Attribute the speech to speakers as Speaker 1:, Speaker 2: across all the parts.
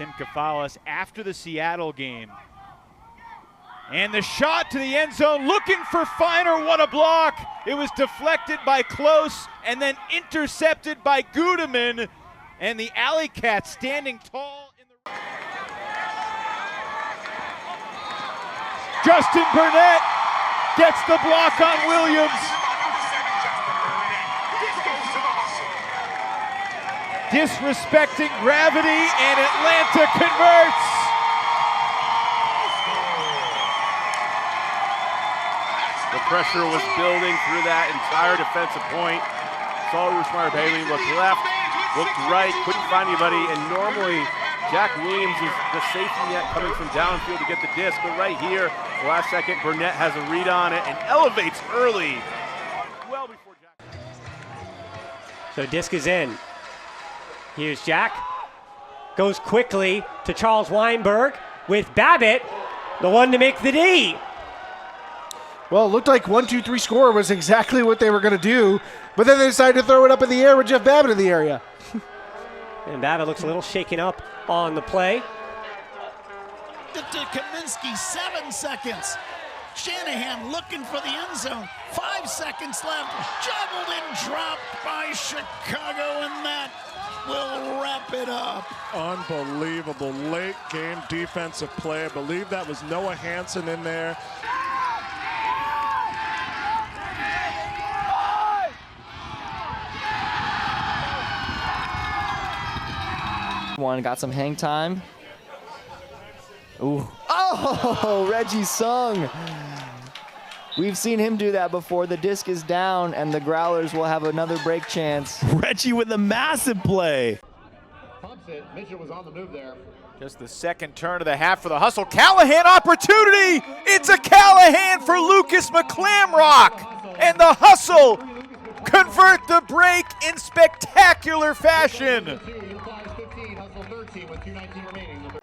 Speaker 1: Tim Kafalas after the Seattle game. And the shot to the end zone, looking for Feiner, what a block! It was deflected by Close and then intercepted by Gudeman, and the AlleyCats standing tall in the... Justin Burnett gets the block on Williams. Disrespecting gravity, and Atlanta converts.
Speaker 2: The pressure was building through that entire defensive point. Saul Rushmeyer-Bailey looked left, looked right, couldn't find anybody, and normally Jack Williams is the safety net coming from downfield to get the disc, but right here, the last second, Burnett has a read on it and elevates early. Well before Jack.
Speaker 3: So disc is in. Here's Jack. Goes quickly to Charles Weinberg with Babbitt, the one to make the D.
Speaker 4: Well, it looked like 1-2-3 score was exactly what they were going to do, but then they decided to throw it up in the air with Jeff Babbitt in the area.
Speaker 3: And Babbitt looks a little shaken up on the play.
Speaker 5: To Kaminsky, 7 seconds. Shanahan looking for the end zone. 5 seconds left. Juggled and dropped by Chicago, and that will wrap it up.
Speaker 6: Unbelievable late game defensive play. I believe that was Noah Hansen in there.
Speaker 7: One got some hang time. Ooh. Oh, Reggie Sung. We've seen him do that before. The disc is down, and the Growlers will have another break chance.
Speaker 8: Reggie with a massive play.
Speaker 9: Pumps it. Mitchell was on the move there.
Speaker 1: Just the second turn of the half for the hustle. Callahan opportunity! It's a Callahan for Lucas McClamrock! And the hustle convert the break in spectacular fashion.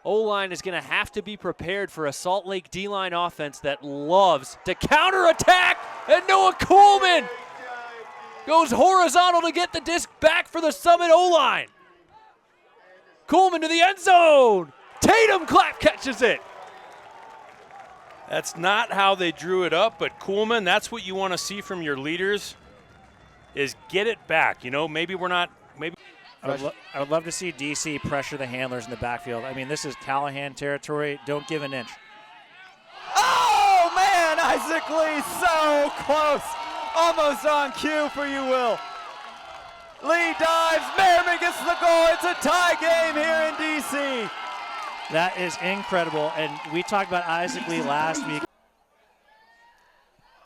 Speaker 10: O-line is going to have to be prepared for a Salt Lake D-line offense that loves to counterattack, and Noah Coleman goes horizontal to get the disc back for the Summit O-line. Coleman to the end zone. Tatum Clapp catches it.
Speaker 11: That's not how they drew it up, but Coleman, that's what you want to see from your leaders, is get it back. You know, maybe we're not, maybe.
Speaker 12: I would love to see DC pressure the handlers in the backfield. I mean, this is Callahan territory. Don't give an inch.
Speaker 13: Oh, man, Isaac Lee, so close. Almost on cue for you, Will. Lee dives, Merriman gets the goal. It's a tie game here in DC.
Speaker 12: That is incredible, and we talked about Isaac Lee last week.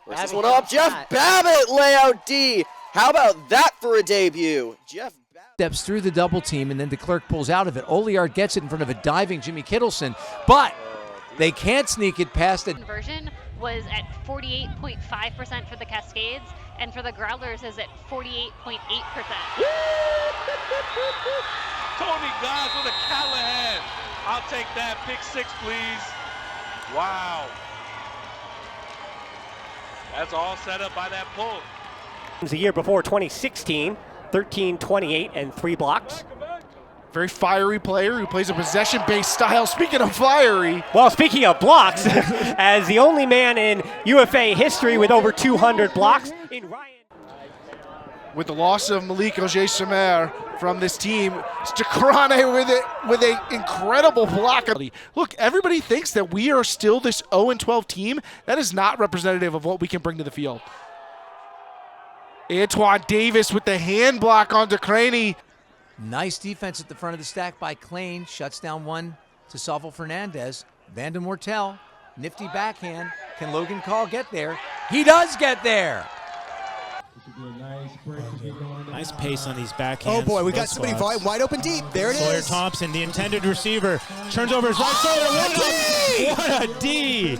Speaker 14: This one up, Jeff Babbitt layout D. How about that for a debut? Jeff
Speaker 15: steps through the double team, and then DeClercq pulls out of it. Oliard gets it in front of a diving Jimmy Kittleson, but they can't sneak it past it.
Speaker 16: Conversion was at 48.5% for the Cascades, and for the Growlers is at 48.8%.
Speaker 11: Tony Goss with a Callahan. I'll take that. Pick 6, please. Wow. That's all set up by that pull.
Speaker 3: The year before, 2016, 13, 28, and 3 blocks.
Speaker 4: Very fiery player who plays a possession-based style. Speaking of fiery.
Speaker 3: Well, speaking of blocks, as the only man in UFA history with over 200 blocks.
Speaker 4: With the loss of Malik Oje-Samer from this team, Stakrane with an incredible block. Look, everybody thinks that we are still this 0-12 team. That is not representative of what we can bring to the field. Antoine Davis with the hand block on DeCraney.
Speaker 15: Nice defense at the front of the stack by Klain. Shuts down one to Salvo Fernandez. Vanden Mortel, nifty backhand. Can Logan Call get there? He does get there.
Speaker 17: Nice pace on these backhands.
Speaker 8: Oh boy, we got somebody wide open deep. There it
Speaker 17: Sawyer
Speaker 8: is.
Speaker 17: Thompson, the intended receiver, turns over his right shoulder. What a D!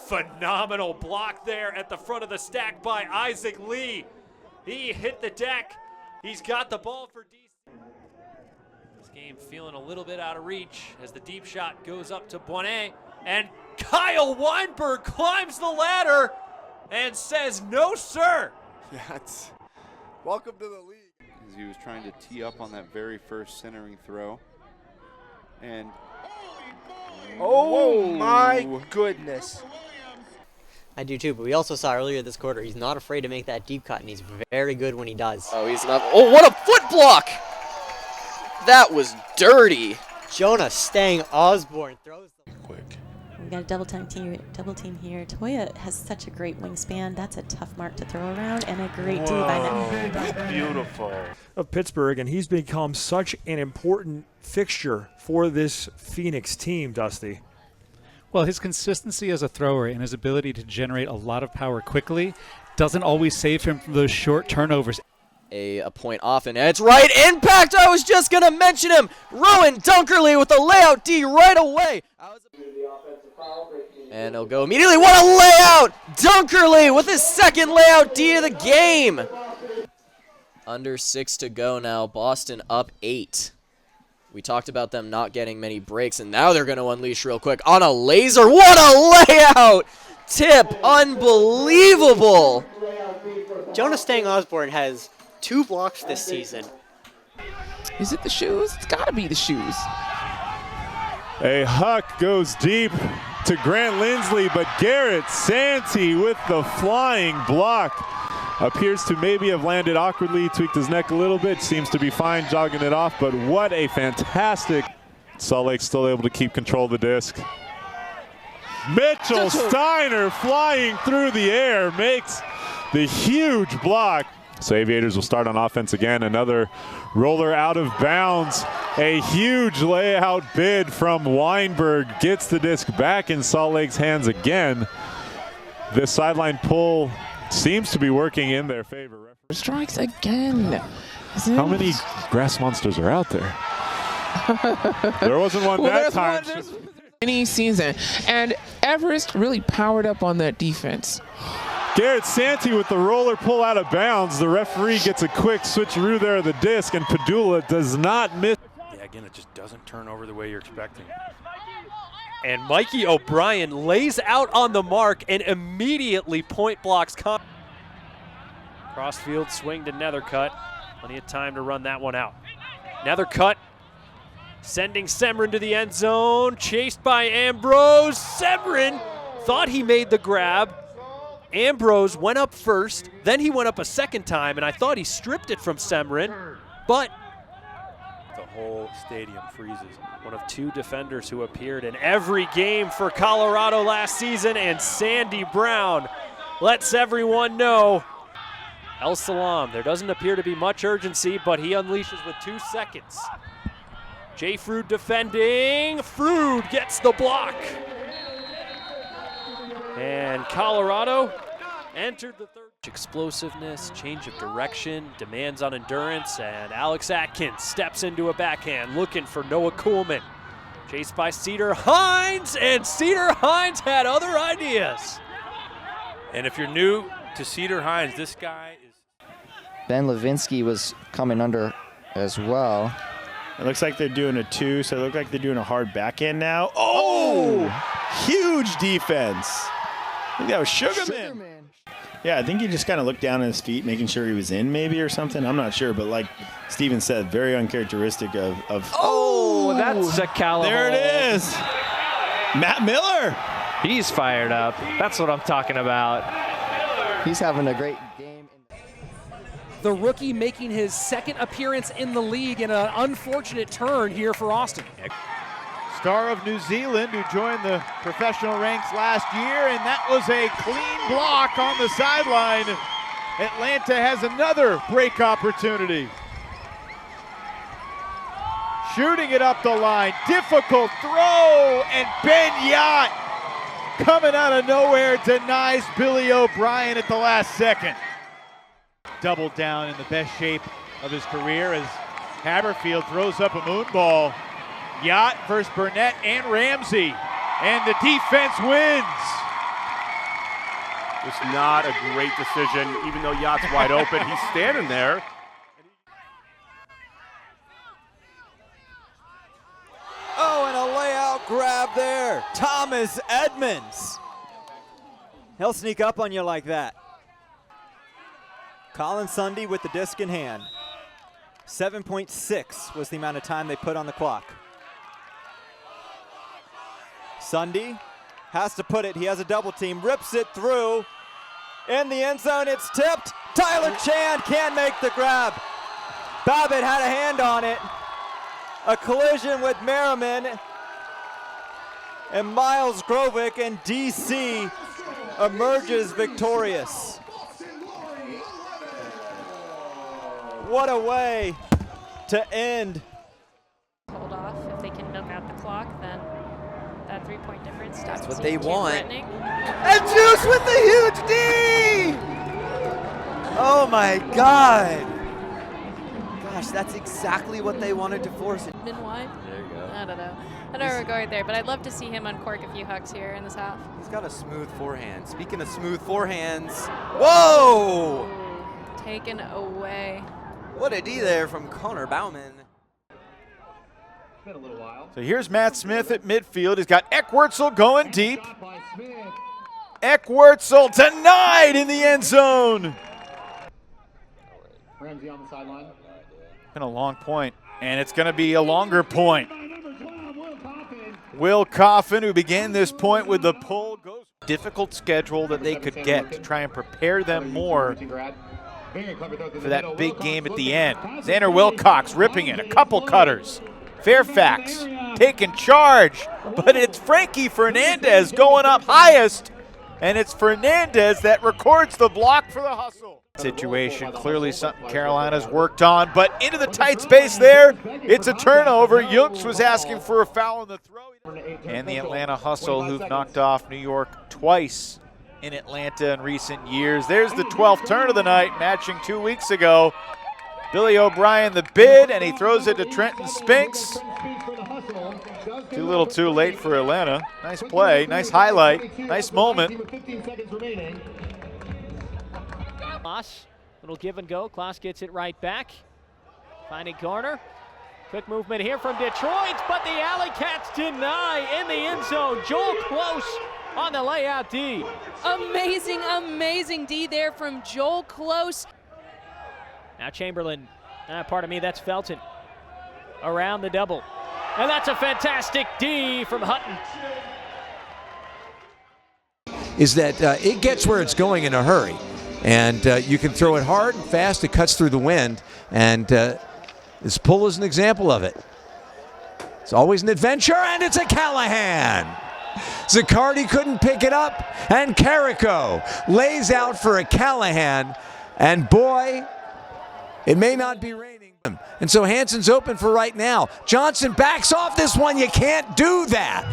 Speaker 10: Phenomenal block there at the front of the stack by Isaac Lee. He hit the deck. He's got the ball for DC. This game feeling a little bit out of reach as the deep shot goes up to Bonnet. And Kyle Weinberg climbs the ladder and says, no, sir.
Speaker 18: That's welcome to the league. as he was trying to tee up on that very first centering throw. And
Speaker 19: oh my goodness.
Speaker 20: I do too, but we also saw earlier this quarter, he's not afraid to make that deep cut, and he's very good when he does.
Speaker 14: Oh, he's not. Oh, what a foot block! That was dirty.
Speaker 20: Jonah staying Osborne throws them
Speaker 21: quick.
Speaker 22: We got a double team here. Toya has such a great wingspan. That's a tough mark to throw around, and a great D by Matt.
Speaker 2: That's beautiful.
Speaker 17: Of Pittsburgh, and he's become such an important fixture for this Phoenix team, Dusty.
Speaker 23: Well, his consistency as a thrower and his ability to generate a lot of power quickly doesn't always save him from those short turnovers.
Speaker 14: A point off, and it's right impact. I was just going to mention him. Rowan Dunkerley with the layout D right away. And he'll go immediately. What a layout! Dunkerley with his second layout D of the game. Under 6 to go now. Boston up 8. We talked about them not getting many breaks, and now they're going to unleash real quick on a laser. What a layout! Tip, unbelievable.
Speaker 20: Jonah Stang Osborne has 2 blocks this season.
Speaker 24: Is it the shoes? It's got to be the shoes.
Speaker 25: A Huck goes deep to Grant Lindsley, but Garrett Santee with the flying block. Appears to maybe have landed awkwardly, tweaked his neck a little bit, seems to be fine jogging it off, but what a fantastic. Salt Lake still able to keep control of the disc. Mitchell Steiner flying through the air makes the huge block. So Aviators will start on offense again. Another roller out of bounds. A huge layout bid from Weinberg gets the disc back in Salt Lake's hands again. This sideline pull seems to be working in their favor.
Speaker 24: Strikes again.
Speaker 25: How many grass monsters are out there? There wasn't one that time.
Speaker 24: Any season, and Everest really powered up on that defense.
Speaker 25: Garrett Santee with the roller pull out of bounds. The referee gets a quick switcheroo there of the disc, and Padula does not miss.
Speaker 11: Yeah, again, it just doesn't turn over the way you're expecting.
Speaker 10: And Mikey O'Brien lays out on the mark and immediately point blocks. Crossfield swing to Nethercutt. Plenty of time to run that one out. Nethercutt sending Semrin to the end zone. Chased by Ambrose. Semrin thought he made the grab. Ambrose went up first. Then he went up a second time, and I thought he stripped it from Semrin. But the whole stadium freezes. One of 2 defenders who appeared in every game for Colorado last season, and Sandy Brown lets everyone know. El Salam, there doesn't appear to be much urgency, but he unleashes with 2 seconds. Jay Frood defending. Frood gets the block. And Colorado entered the third. Explosiveness, change of direction, demands on endurance, and Alex Atkins steps into a backhand looking for Noah Kuhlman. Chased by Cedar Hines, and Cedar Hines had other ideas.
Speaker 11: And if you're new to Cedar Hines, this guy is...
Speaker 7: Ben Levinsky was coming under as well.
Speaker 26: It looks like they're doing a 2, so it looks like they're doing a hard backhand now. Oh! Huge defense. I think that was Sugarman. Yeah, I think he just kind of looked down at his feet, making sure he was in maybe or something. I'm not sure, but like Steven said, very uncharacteristic of
Speaker 27: oh, that's a Callahan.
Speaker 26: There it is. Matt Miller.
Speaker 27: He's fired up. That's what I'm talking about.
Speaker 7: He's having a great game.
Speaker 10: The rookie making his second appearance in the league in an unfortunate turn here for Austin.
Speaker 1: Star of New Zealand who joined the professional ranks last year, and that was a clean block on the sideline. Atlanta has another break opportunity. Shooting it up the line, difficult throw, and Ben Yacht coming out of nowhere denies Billy O'Brien at the last second. Double down in the best shape of his career as Haberfield throws up a moon ball. Yacht versus Burnett and Ramsey, and the defense wins.
Speaker 2: It's not a great decision, even though Yacht's wide open. He's standing there.
Speaker 13: Oh, and a layout grab there. Thomas Edmonds. He'll sneak up on you like that. Colin Sunday with the disc in hand. 7.6 was the amount of time they put on the clock. Sunday has to put it. He has a double team, rips it through. In the end zone, it's tipped. Tyler Chan can't make the grab. Babbitt had a hand on it. A collision with Merriman. And Miles Grovick, and DC emerges victorious. What a way to end.
Speaker 3: Hold off. If they can milk out the clock, then that 3-point difference.
Speaker 20: That's what they want.
Speaker 13: And Juice with the huge D! Oh my God. Gosh, that's exactly what they wanted to force it.
Speaker 3: Min wide?
Speaker 13: There you go.
Speaker 3: I don't know. I know we're going there, but I'd love to see him uncork a few hucks here in this half.
Speaker 13: He's got a smooth forehand. Speaking of smooth forehands, whoa!
Speaker 3: Ooh, taken away.
Speaker 13: What a D there from Connor Bauman.
Speaker 1: Been a little while. So here's Matt Smith at midfield. He's got Eckwurzel going deep. Eckwurzel denied in the end zone.
Speaker 5: Ramsey on the sideline.
Speaker 1: Been a long point, and it's going to be a longer point. Will Coffin, who began this point with the pull, goes difficult schedule that they could get to try and prepare them more for that big game at the end. Xander Wilcox ripping it, a couple cutters. Fairfax taking charge, but it's Frankie Fernandez going up highest, and it's Fernandez that records the block for the hustle. Situation, clearly something Carolina's worked on, but into the tight space there, it's a turnover. Yunks was asking for a foul on the throw. And the Atlanta Hustle, who've knocked off New York twice in Atlanta in recent years. There's the 12th turn of the night, matching 2 weeks ago. Billy O'Brien the bid, and he throws it to Trenton Spinks. Too little too late for Atlanta. Nice play, nice highlight, nice moment.
Speaker 10: Klaus, little give and go. Klaus gets it right back. Finding corner. Quick movement here from Detroit, but the AlleyCats deny in the end zone. Joel Close on the layout D.
Speaker 3: Amazing, amazing D there from Joel Close.
Speaker 10: Now Chamberlain, pardon me, that's Felton. Around the double. And that's a fantastic D from Hutton.
Speaker 15: Is that it gets where it's going in a hurry. And you can throw it hard and fast. It cuts through the wind. And this pull is an example of it. It's always an adventure, and it's a Callahan. Zaccardi couldn't pick it up, and Carrico lays out for a Callahan. And boy, it may not be raining. And so Hansen's open for right now. Johnson backs off this one. You can't do that.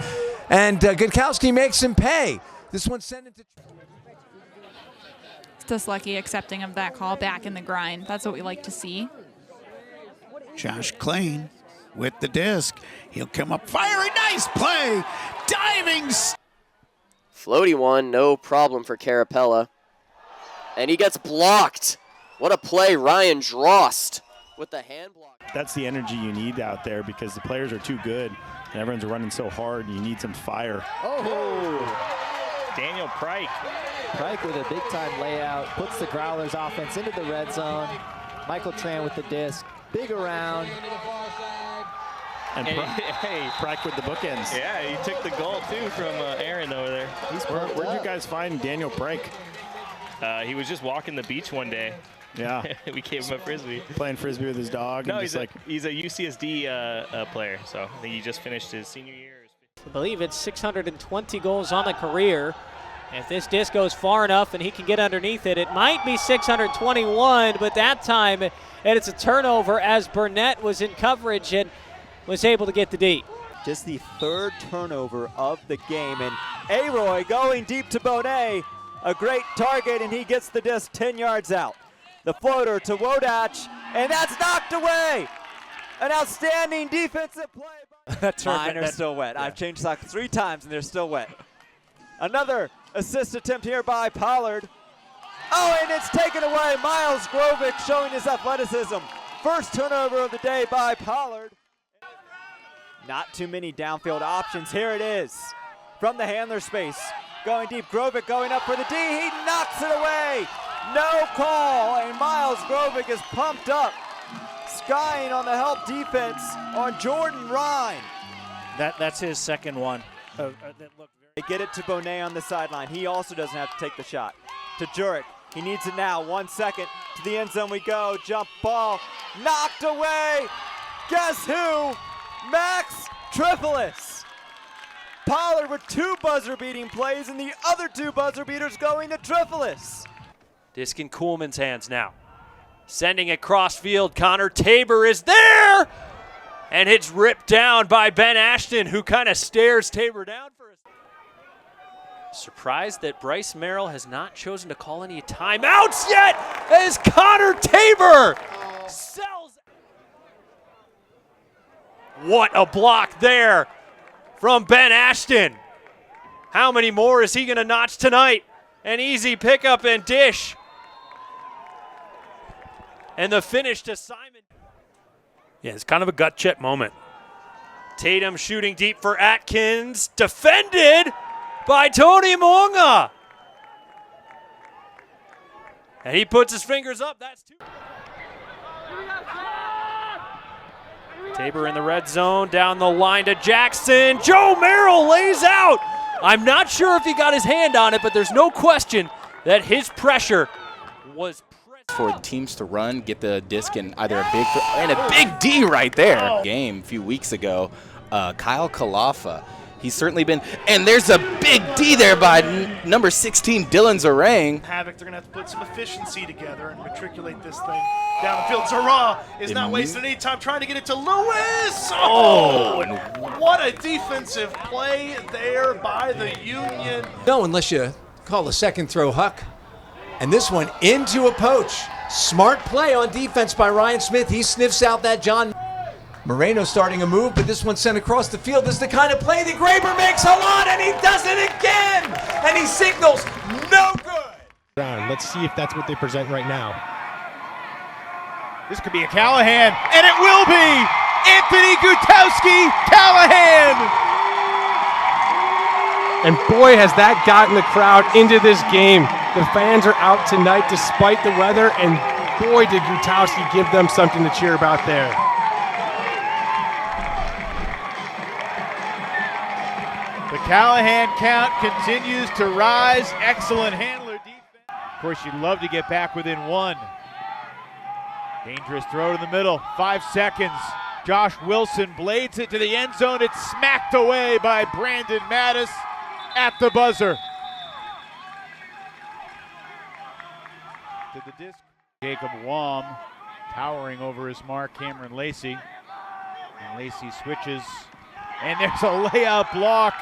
Speaker 15: And Gutkowski makes him pay. This one's sent into...
Speaker 6: Just lucky accepting of that call back in the grind. That's what we like to see.
Speaker 9: Josh Klain with the disc. He'll come up firing. Nice play. Diving.
Speaker 14: Floaty one, no problem for Carapella. And he gets blocked. What a play, Ryan Drost with the hand block.
Speaker 26: That's the energy you need out there because the players are too good and everyone's running so hard. You need some fire.
Speaker 10: Oh! Daniel Pryke. Pryke with a big-time layout, puts the Growlers offense into the red zone. Michael Tran with the disc, big around.
Speaker 26: And hey, Pryke with the bookends.
Speaker 27: Yeah, he took the goal, too, from Aaron over there.
Speaker 26: Where'd you guys find Daniel Pryke?
Speaker 27: He was just walking the beach one day.
Speaker 26: Yeah.
Speaker 27: We gave him a Frisbee.
Speaker 26: Playing Frisbee with his dog.
Speaker 27: No,
Speaker 26: and
Speaker 27: he's a UCSD player, so I think he just finished his senior year.
Speaker 10: I believe it's 620 goals on the career. If this disc goes far enough and he can get underneath it, it might be 621, but that time it's a turnover as Burnett was in coverage and was able to get the D.
Speaker 13: Just the third turnover of the game, and Aroy going deep to Bonet. A great target, and he gets the disc 10 yards out. The floater to Wodach, and that's knocked away. An outstanding defensive play. Mine are still wet. Yeah. I've changed socks 3 times, and they're still wet. Another assist attempt here by Pollard. Oh, and it's taken away. Miles Grovick showing his athleticism. First turnover of the day by Pollard. Not too many downfield options. Here it is from the handler space. Going deep, Grovick going up for the D. He knocks it away. No call, and Miles Grovick is pumped up. Skine on the help defense on Jordan Ryan.
Speaker 4: That's his second one.
Speaker 13: They get it to Bonet on the sideline. He also doesn't have to take the shot. To Jurek. He needs it now. 1 second. To the end zone we go. Jump ball. Knocked away. Guess who? Max Tripolis. Pollard with 2 buzzer-beating plays and the other 2 buzzer beaters going to Tripolis.
Speaker 10: Disc in Kuhlman's hands now. Sending it cross-field. Connor Tabor is there! And it's ripped down by Ben Ashton, who kind of stares Tabor down for a second. Surprised that Bryce Merrill has not chosen to call any timeouts yet, as Connor Tabor sells. What a block there from Ben Ashton. How many more is he going to notch tonight? An easy pickup and dish. And the finish to Simon.
Speaker 11: Yeah, it's kind of a gut check moment.
Speaker 10: Tatum shooting deep for Atkins. Defended by Tony Monga. And he puts his fingers up. That's 2. Tabor in the red zone. Down the line to Jackson. Joe Merrill lays out. I'm not sure if he got his hand on it, but there's no question that his pressure was
Speaker 5: for teams to run, get the disc in either a big and a big D right there. Game a few weeks ago, Kyle Kalafa. He's certainly been, and there's a big D there by number 16, Dylan Zarang.
Speaker 8: Havoc, they're going to have to put some efficiency together and matriculate this thing down the field. Zara is not wasting any time trying to get it to Lewis. Oh, and what a defensive play there by the Union.
Speaker 15: No, unless you call a second throw huck. And this one into a poach. Smart play on defense by Ryan Smith. He sniffs out that John Moreno starting a move, but this one sent across the field. This is the kind of play that Graber makes. Hold on, and he does it again! And he signals, no good!
Speaker 12: Let's see if that's what they present right now.
Speaker 1: This could be a Callahan, and it will be! Anthony Gutowski, Callahan!
Speaker 12: And boy, has that gotten the crowd into this game. The fans are out tonight despite the weather, and boy, did Gutowski give them something to cheer about there.
Speaker 1: The Callahan count continues to rise. Excellent handler defense. Of course, you'd love to get back within 1. Dangerous throw to the middle. 5 seconds. Josh Wilson blades it to the end zone. It's smacked away by Brandon Mattis at the buzzer. To the disc. Jacob Wam towering over his mark, Cameron Lacey. And Lacey switches. And there's a layup block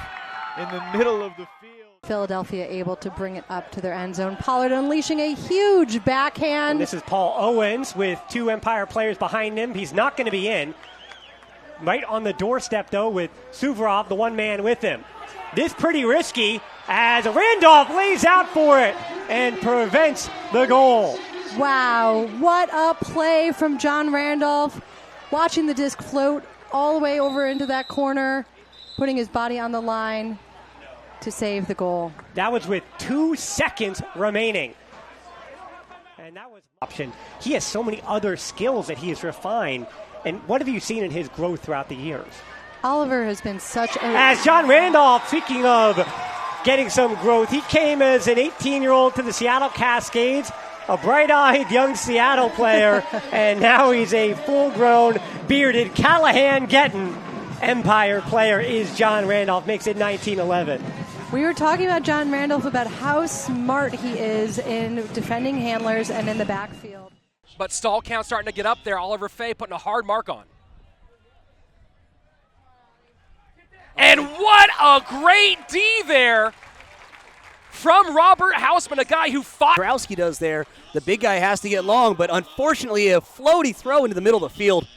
Speaker 1: in the middle of the field.
Speaker 16: Philadelphia able to bring it up to their end zone. Pollard unleashing a huge backhand.
Speaker 18: And this is Paul Owens with 2 Empire players behind him. He's not going to be in. Right on the doorstep, though, with Suvorov, the one man with him. This pretty risky as Randolph lays out for it and prevents the goal.
Speaker 16: Wow, what a play from John Randolph. Watching the disc float all the way over into that corner, putting his body on the line to save the goal.
Speaker 18: That was with 2 seconds remaining. And that was option. He has so many other skills that he has refined. And what have you seen in his growth throughout the years?
Speaker 16: Oliver has been such a...
Speaker 18: As John Randolph, speaking of getting some growth, he came as an 18-year-old to the Seattle Cascades, a bright-eyed young Seattle player, and now he's a full-grown, bearded Callahan-getting Empire player is John Randolph, makes it 19-11.
Speaker 16: We were talking about John Randolph, about how smart he is in defending handlers and in the backfield.
Speaker 21: But stall count starting to get up there. Oliver Fay putting a hard mark on. And what a great D there from Robert Hausman, a guy who fought.
Speaker 28: Growlers does there. The big guy has to get long, but unfortunately a floaty throw into the middle of the field.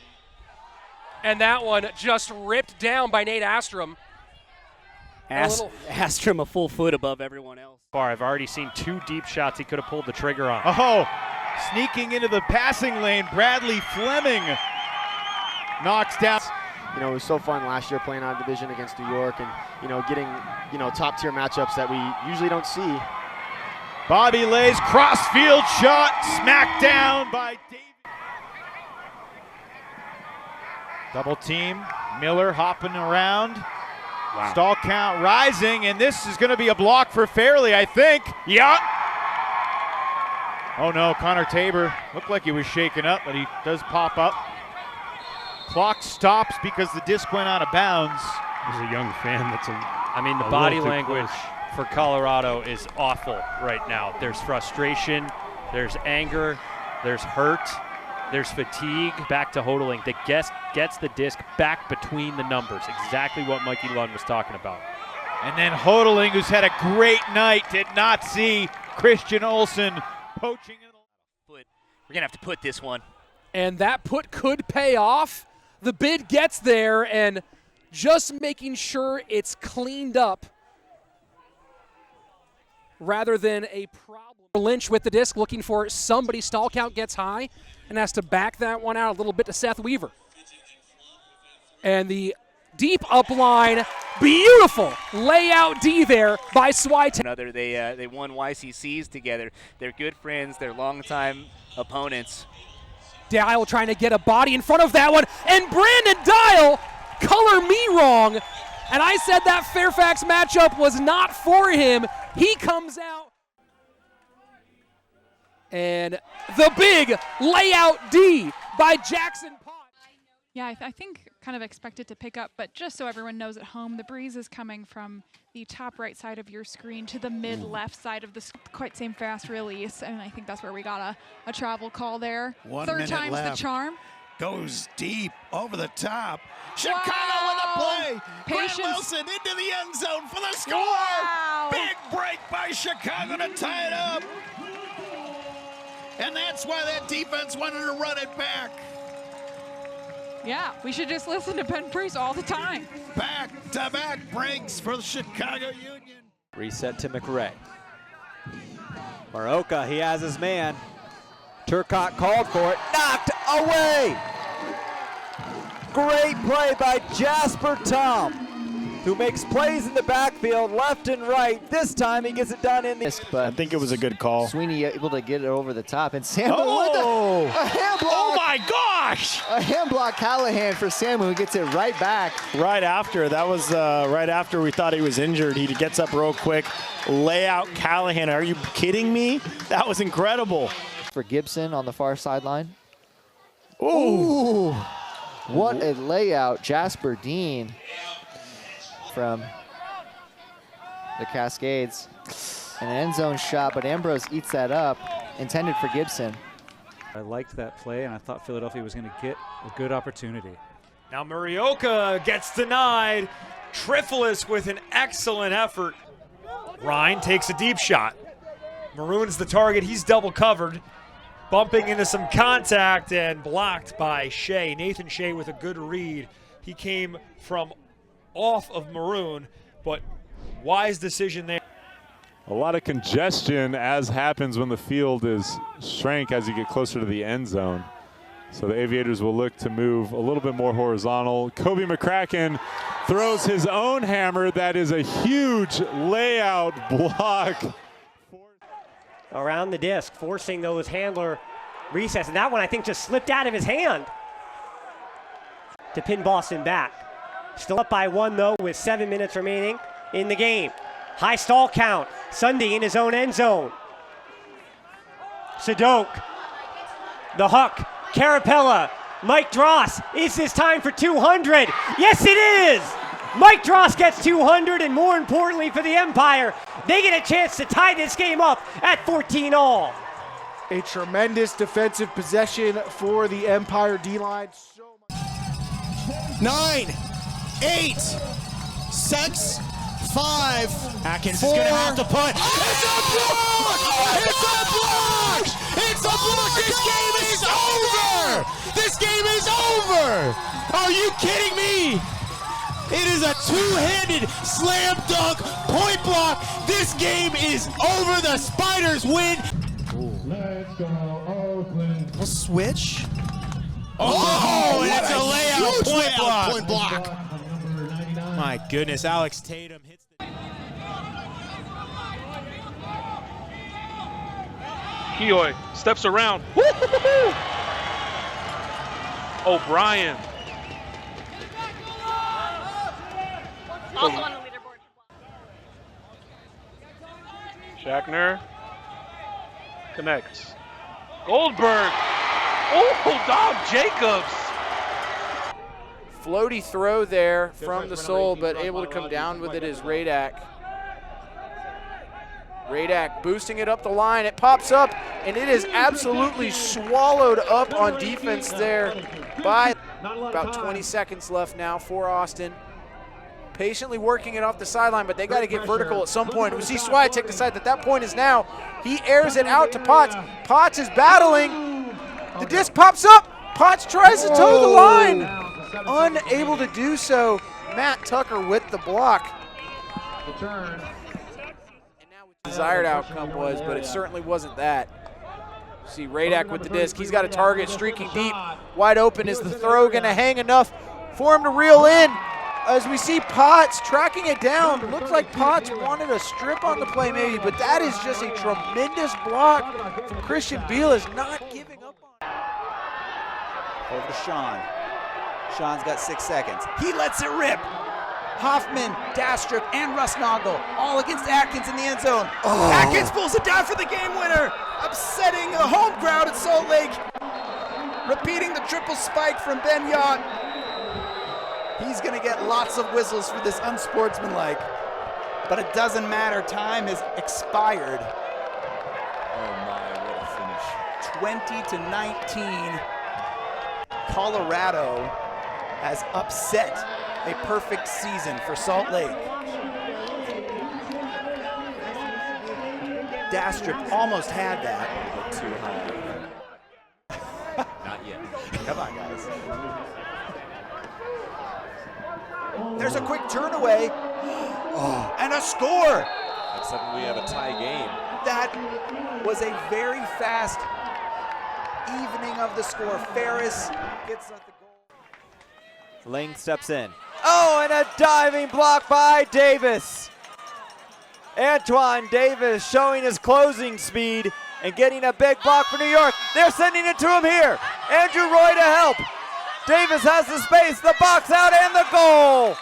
Speaker 21: And that one just ripped down by Nate Astrom.
Speaker 28: Astrom a full foot above everyone else.
Speaker 10: I've already seen 2 deep shots he could have pulled the trigger on.
Speaker 1: Oh, sneaking into the passing lane, Bradley Fleming knocks down.
Speaker 29: You know, it was so fun last year playing out of division against New York and, you know, getting, you know, top-tier matchups that we usually don't see.
Speaker 1: Bobby Lay's cross-field shot smacked down by David. Double team, Miller hopping around.
Speaker 11: Wow.
Speaker 1: Stall count rising, and this is going to be a block for Fairley, I think. Yeah. Oh no, Connor Tabor looked like he was shaken up, but he does pop up. Clock stops because the disc went out of bounds.
Speaker 11: As a young fan,
Speaker 10: I mean, the body language for Colorado is awful right now. There's frustration, there's anger, there's hurt, there's fatigue. Back to Hodling. The guest gets the disc back between the numbers. Exactly what Mikey Lund was talking about.
Speaker 1: And then Hodling, who's had a great night, did not see Christian Olsen poaching.
Speaker 2: We're going to have to put this one.
Speaker 21: And that put could pay off. The bid gets there, and just making sure it's cleaned up rather than a problem. Lynch with the disc, looking for somebody. Stall count gets high and has to back that one out a little bit to Seth Weaver. And the deep up line, beautiful layout D there by Swyton.
Speaker 2: They won YCCs together. They're good friends. They're longtime opponents.
Speaker 21: Dial trying to get a body in front of that one, and Brandon Dial, color me wrong, and I said that Fairfax matchup was not for him. He comes out, and the big layout D by Jackson Potts.
Speaker 6: Yeah, I think kind of expected to pick up, but just so everyone knows at home, the breeze is coming from the top right side of your screen to the mid left side of the quite same fast release, and I think that's where we got a travel call there.
Speaker 9: 1
Speaker 6: Third
Speaker 9: minute
Speaker 6: time's
Speaker 9: left.
Speaker 6: the charm.
Speaker 9: Goes deep over the top. Chicago
Speaker 6: Wow.
Speaker 9: with a play.
Speaker 6: Patience.
Speaker 9: Grant Wilson into the end zone for the score.
Speaker 6: Wow.
Speaker 9: Big break by Chicago to tie it up. And that's why that defense wanted to run it back.
Speaker 6: Yeah, we should just listen to Ben Priest all the time.
Speaker 9: Back-to-back breaks for the Chicago Union.
Speaker 28: Reset to McRae. Maroka, he has his man. Turcotte called for it, knocked away. Great play by Jasper Tom, who makes plays in the backfield, left and right. This time he gets it done in the...
Speaker 26: I think it was a good call.
Speaker 29: Sweeney able to get it over the top, and Samuel
Speaker 26: Oh!
Speaker 29: with a hand block.
Speaker 26: Oh my gosh!
Speaker 29: A hand block Callahan for Samuel, who gets it right back.
Speaker 26: Right after, that was right after we thought he was injured. He gets up real quick, layout Callahan. Are you kidding me? That was incredible.
Speaker 29: For Gibson on the far sideline.
Speaker 26: Ooh.
Speaker 29: What a layout, Jasper Dean from the Cascades. And an end zone shot, but Ambrose eats that up, intended for Gibson.
Speaker 7: I liked that play, and I thought Philadelphia was going to get a good opportunity.
Speaker 17: Now Murioka gets denied. Trifolis with an excellent effort. Ryan takes a deep shot. Maroon's the target. He's double covered. Bumping into some contact and blocked by Shea. Nathan Shea with a good read. He came from off of Maroon, but wise decision there.
Speaker 19: A lot of congestion, as happens when the field is shrank as you get closer to the end zone. So the Aviators will look to move a little bit more horizontal. Kobe McCracken throws his own hammer. That is a huge layout block.
Speaker 18: Around the disc, forcing those handler recess. And that one, I think, just slipped out of his hand to pin Boston back. Still up by one, though, with 7 minutes remaining in the game. High stall count. Sunday in his own end zone. Sadok. The Huck. Carapella. Mike Dross. Is this time for 200? Yes, it is! Mike Dross gets 200, and more importantly for the Empire, they get a chance to tie this game up at 14-all.
Speaker 20: A tremendous defensive possession for the Empire D-line.
Speaker 22: 9, 8, 6, 5.
Speaker 20: Atkins
Speaker 22: 4.
Speaker 20: is going to have to punt.
Speaker 22: It's a block! It's a block! It's a block! This game is over! This game is over! Are you kidding me? It is a two-handed slam dunk point block. This game is over. The Spiders win. Let's go, Oakland. A switch. Oh, and it's a layout point block.
Speaker 20: My goodness, Alex Tatum hits the...
Speaker 11: Keoy steps around. O'Brien
Speaker 3: Also on the leaderboard.
Speaker 4: Shackner connects. Goldberg. Oh, Dom Jacobs.
Speaker 5: Floaty throw there from the Soul, but able to come down with it is Radak. Radak boosting it up the line. It pops up, and it is absolutely swallowed up on defense there by about 20 seconds left now for Austin. Patiently working it off the sideline, but they got to get vertical at some point. We see Swiatek decide that point is now. He airs it out to Potts. Potts is battling. The disc pops up. Potts tries to toe the line. Unable to do so. Matt Tucker with the block. Desired outcome was, but it certainly wasn't that. See Radak with the disc. He's got a target streaking deep. Wide open. Is the throw going to hang enough for him to reel in? As we see Potts tracking it down. Looks like Potts wanted a strip on the play maybe, but that is just a tremendous block from Christian Bielas, not giving up on it.
Speaker 13: Over to Sean. Sean's got 6 seconds. He lets it rip. Hoffman, Dastrup, and Rusnagel all against Atkins in the end zone. Oh. Atkins pulls it down for the game winner, upsetting the home crowd at Salt Lake. Repeating the triple spike from Ben Yacht. He's going to get lots of whistles for this unsportsmanlike, but it doesn't matter. Time has expired. Oh my, what a finish. 20-19. Colorado has upset a perfect season for Salt Lake. Dastrup almost had that. Too high. Not yet. Come on, guys. There's a quick turn away. Oh, and a score.
Speaker 14: And suddenly we have a tie game.
Speaker 13: That was a very fast evening of the score. Ferris gets at the goal.
Speaker 28: Lang steps in. Oh, and a diving block by Davis. Antoine Davis showing his closing speed and getting a big block for New York. They're sending it to him here. Andrew Roy to help. Davis has the space, the box out, and the goal.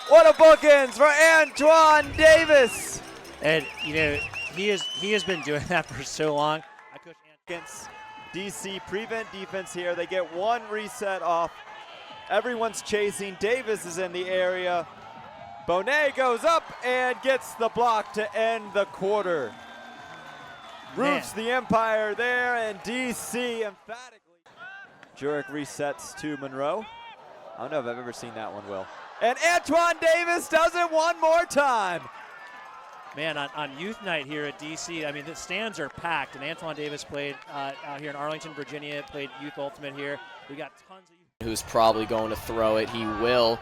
Speaker 28: What a bookends for Antoine Davis.
Speaker 23: And, you know, he has been doing that for so long.
Speaker 28: I coach against DC prevent defense here. They get one reset off. Everyone's chasing. Davis is in the area. Bonet goes up and gets the block to end the quarter. Roofs the Empire there, and DC emphatically. Jurek resets to Monroe. I don't know if I've ever seen that one, Will. And Antoine Davis does it one more time.
Speaker 23: Man, on youth night here at DC, I mean, the stands are packed, and Antoine Davis played out here in Arlington, Virginia, played Youth Ultimate here. We got tons of youth.
Speaker 24: Who's probably going to throw it. He will.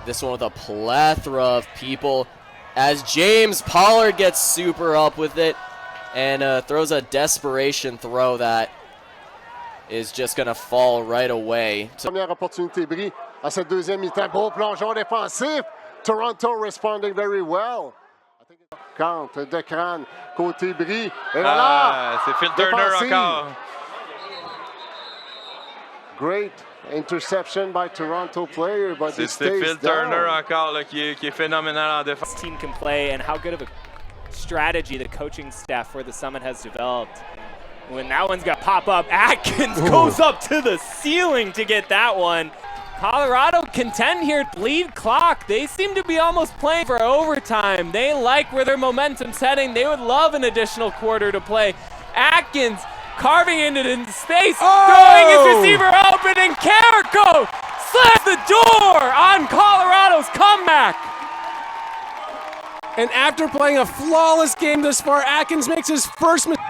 Speaker 24: This one with a plethora of people as James Pollard gets super up with it and throws a desperation throw that is just going to fall right away.
Speaker 25: Première opportunité brille à cette deuxième mi-temps. Beau plongeon défensif. Toronto responding very well. Contre de crâne, côté bris. Et voilà!
Speaker 27: C'est Phil Turner encore.
Speaker 25: Great interception by Toronto player, but it stays
Speaker 27: Phil Turner encore là, qui est phénoménal en défense.
Speaker 2: This team can play and how good of a strategy the coaching staff for the Summit has developed. When that one's got pop up, Atkins goes up to the ceiling to get that one. Colorado contend here, lead clock. They seem to be almost playing for overtime. They like where their momentum's heading. They would love an additional quarter to play. Atkins carving into the space, throwing his receiver open, and Carrico slams the door on Colorado's comeback.
Speaker 21: And after playing a flawless game this far, Atkins makes his first mistake.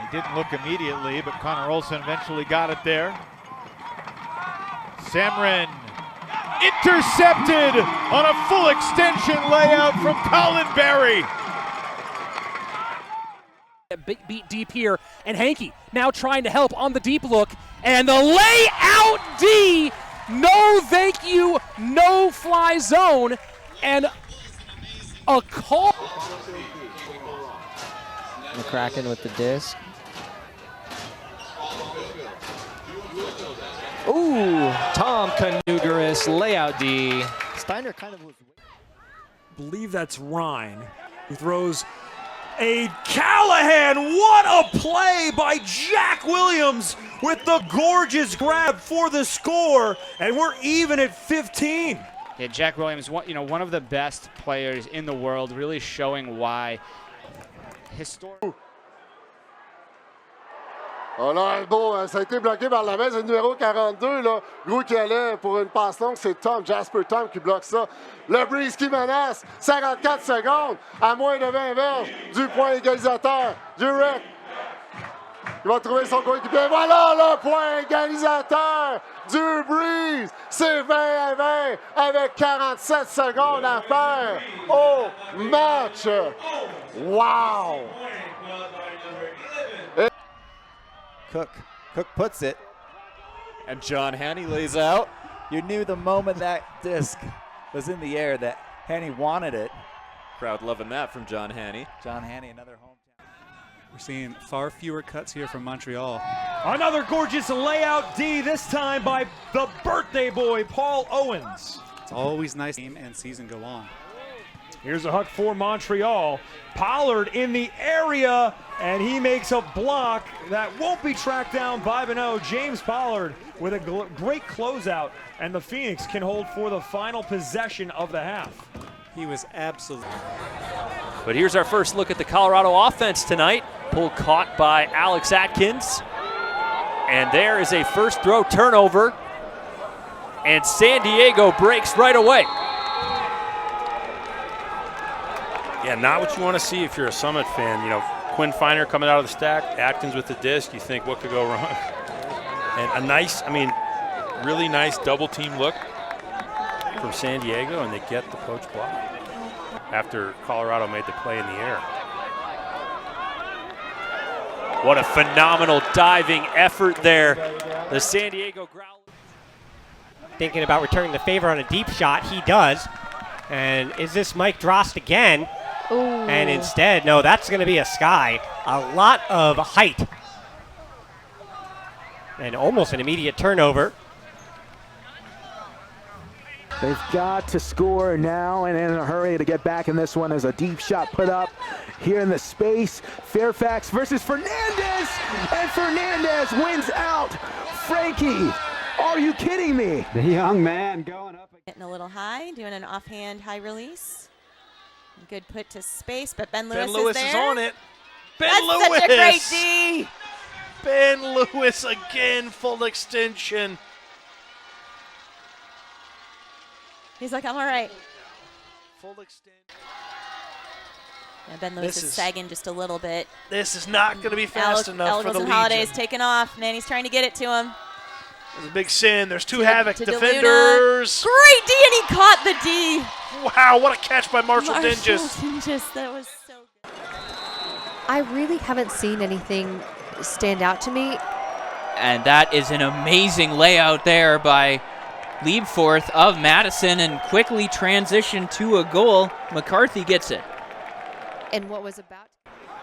Speaker 1: He didn't look immediately, but Connor Olson eventually got it there. Samrin intercepted on a full extension layout from Colin Berry.
Speaker 21: Big beat deep here, and Hankey now trying to help on the deep look, and the layout D, no thank you, no fly zone, and a call.
Speaker 29: McCracken with the disc.
Speaker 10: Ooh, Tom Canugaris, layout D.
Speaker 29: Steiner kind of was.
Speaker 17: Believe that's Ryan, who throws a Callahan. What a play by Jack Williams with the gorgeous grab for the score, and we're even at 15.
Speaker 3: Yeah, Jack Williams, one of the best players in the world, really showing why.
Speaker 25: On a beau, ça a été bloqué par la main, c'est le numéro 42, là. Gros qui allait pour une passe longue, c'est Jasper Tom qui bloque ça. Le Breeze qui menace, 54 secondes, à moins de 20 verges du point égalisateur. Jurek, il va trouver son coéquipier. Voilà le point égalisateur du Breeze. C'est 20-20 avec 47 secondes à faire au match. Wow!
Speaker 13: Cook puts it, and John Haney lays out. You knew the moment that disc was in the air that Haney wanted it.
Speaker 6: Crowd loving that from John Haney.
Speaker 13: John Haney, another hometown.
Speaker 7: We're seeing far fewer cuts here from Montreal.
Speaker 17: Another gorgeous layout D, this time by the birthday boy, Paul Owens.
Speaker 7: It's always nice game and season go on.
Speaker 17: Here's a huck for Montreal. Pollard in the area, and he makes a block that won't be tracked down by Beno. James Pollard with a great closeout, and the Phoenix can hold for the final possession of the half.
Speaker 7: He was absolutely.
Speaker 10: But here's our first look at the Colorado offense tonight. Pull caught by Alex Atkins. And there is a first throw turnover. And San Diego breaks right away.
Speaker 11: Yeah, not what you want to see if you're a Summit fan. You know, Quinn Finer coming out of the stack, Atkins with the disc, you think what could go wrong? And a nice, really nice double team look from San Diego, and they get the poach block after Colorado made the play in the air.
Speaker 10: What a phenomenal diving effort there. The San Diego Growlers.
Speaker 18: Thinking about returning the favor on a deep shot, he does. And is this Mike Drost again?
Speaker 8: Ooh.
Speaker 18: And instead, no, that's going to be a Sky. A lot of height. And almost an immediate turnover.
Speaker 9: They've got to score now and in a hurry to get back in this one as a deep shot put up here in the space. Fairfax versus Fernandez, and Fernandez wins out. Frankie, are you kidding me?
Speaker 18: The young man going up.
Speaker 12: Getting a little high, doing an offhand high release. Good put to space, but Ben Lewis is there.
Speaker 15: on it. Ben
Speaker 12: That's
Speaker 15: Lewis.
Speaker 12: Such a great D.
Speaker 15: Ben Lewis again, full extension.
Speaker 12: He's like, I'm all right.
Speaker 15: Full extension.
Speaker 12: Yeah, Ben Lewis is sagging just a little bit.
Speaker 15: This is not going to be fast enough for the Legion.
Speaker 12: Holiday's taking off. Nanny's trying to get it to hhim.
Speaker 15: There's a big sin. There's two Havoc defenders.
Speaker 12: Great D, and he caught the D.
Speaker 15: Wow, what a catch by Marshall Dinges.
Speaker 12: That was so good.
Speaker 16: I really haven't seen anything stand out to me.
Speaker 26: And that is an amazing layout there by Liebforth of Madison, and quickly transition to a goal. McCarthy gets it.
Speaker 16: And what was about?